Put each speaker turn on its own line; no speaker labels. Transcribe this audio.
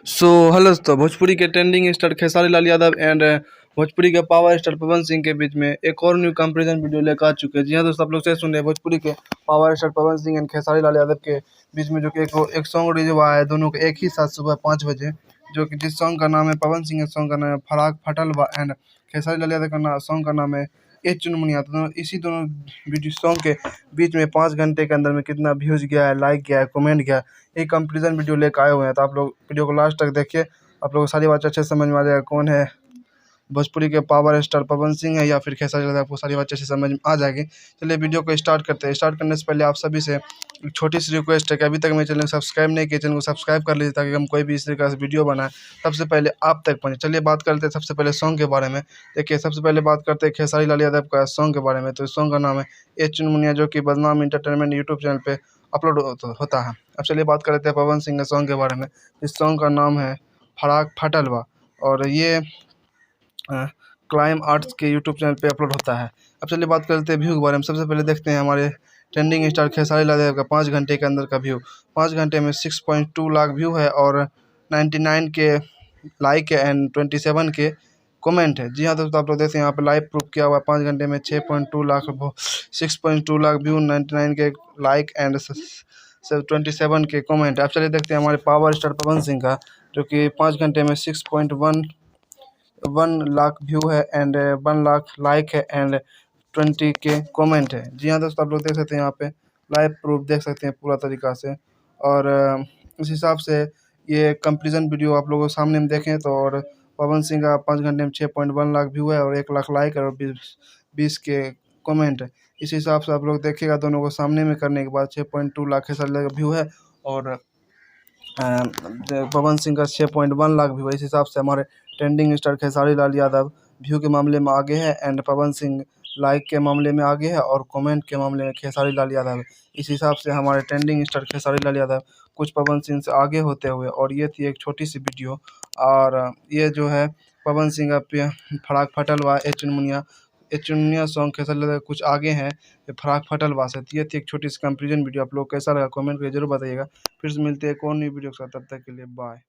So hello दोस्तों, भोजपुरी के trending star Khesari Lal Yadav and Bhojpuri के पावर स्टार पवन सिंह के बीच में एक और न्यू कंपैरिजन वीडियो लेकर आ चुके हैं। जी हाँ दोस्तों, आप लोग से सुन रहे हैं भोजपुरी के power star Pawan Singh and Khesari Lal Yadav के बीच में जो कि एक सॉन्ग रिलीज हुआ है दोनों के एक ही साथ सुबह 5 बजे, जो कि जिस सॉन्ग का नाम है पवन सिंह के सॉन्ग का नाम है फराक फटल बा एंड खेसारी लाल यादव का सॉन्ग का नाम है ए चुनमुनिया। तो इसी दोनों वीडियो सॉन्ग के बीच में 5 घंटे के अंदर में कितना व्यूज गया है, लाइक गया है, कमेंट गया है, एक कंपेरिजन वीडियो लेकर आए हुए हैं। तो आप लोग वीडियो को लास्ट तक देखिए, आप लोगों को सारी बातें अच्छे से समझ में आ जाएगा कौन है भोजपुरी के पावर स्टार पवन सिंह है या फिर खेसारी लाल यादव, आपको सारी बातें अच्छे से समझ में आ जाएगी। चलिए वीडियो को स्टार्ट करते हैं। स्टार्ट करने से पहले आप सभी से एक छोटी सी रिक्वेस्ट है कि अभी तक मेरे चैनल को सब्सक्राइब नहीं किया, चैनल को सब्सक्राइब कर लीजिए ताकि हम कोई भी इस तरीके से वीडियो बनाए सबसे पहले आप तक पहुँचे। चलिए बात करते हैं सबसे पहले सॉन्ग के बारे में। देखिए सबसे पहले बात करते हैं खेसारी लाल यादव का सॉन्ग के बारे में। तो इस सॉन्ग का नाम है ए चुनमुनिया, जो कि बदनाम इंटरटेनमेंट यूट्यूब चैनल पर अपलोड होता है। अब चलिए बात कर लेते हैं पवन सिंह के सॉन्ग के बारे में। इस सॉन्ग का नाम है फराक फटल बा और ये क्लाइम आर्ट्स के यूट्यूब चैनल पे अपलोड होता है। अब चलिए बात करते हैं व्यू के बारे में। सबसे पहले देखते हैं हमारे ट्रेंडिंग स्टार खेसारी लाल यादव का 5 घंटे के अंदर का व्यू। 5 घंटे में 6.2 लाख व्यू है और 99 के लाइक है एंड 27 के कमेंट है। जी हाँ दोस्तों, आप लोग देखते हैं यहाँ पे लाइव प्रूफ किया हुआ है। 5 घंटे में 6.2 लाख 6.2 लाख व्यू, 99 के लाइक एंड 27 के कमेंट है। अब चलिए देखते हैं हमारे पावर स्टार पवन सिंह का, जो कि 5 घंटे में 6.1 लाख व्यू है एंड 1 लाख लाइक है एंड 20 के कमेंट है। जी हाँ दोस्तों, आप लोग देख सकते हैं यहाँ पे लाइव प्रूफ देख सकते हैं पूरा तरीका से। और इस हिसाब से ये कंपेरिजन वीडियो आप लोगों के सामने में देखें तो, और पवन सिंह का 5 घंटे में 6.1 लाख व्यू है और 1 लाख लाइक है और 20 के कमेंट है। इस हिसाब से आप लोग देखिएगा, दोनों को सामने में करने के बाद 6.2 लाख का व्यू है और पवन सिंह का 6.1 लाख व्यू है। इस हिसाब से हमारे trending star Khesari Lal Yadav view के मामले में आगे है एंड पवन सिंह लाइक के मामले में आगे है और कमेंट के मामले में खेसारी लाल यादव है। इस हिसाब से हमारे ट्रेंडिंग स्टार खेसारी लाल यादव कुछ पवन सिंह से आगे होते हुए, और ये थी एक छोटी सी वीडियो। और ये जो है पवन सिंह का फराक फटल वा ए चुनमुनिया सॉन्ग खेसारी लाल यादव कुछ आगे हैं फराक फटल वा से। ये थी एक छोटी सी कंपेरिजन वीडियो। आप लोग कैसा लगा कमेंट करके जरूर बताइएगा। फिर से मिलते हैं एक और नई वीडियो के साथ, तब तक के लिए बाय।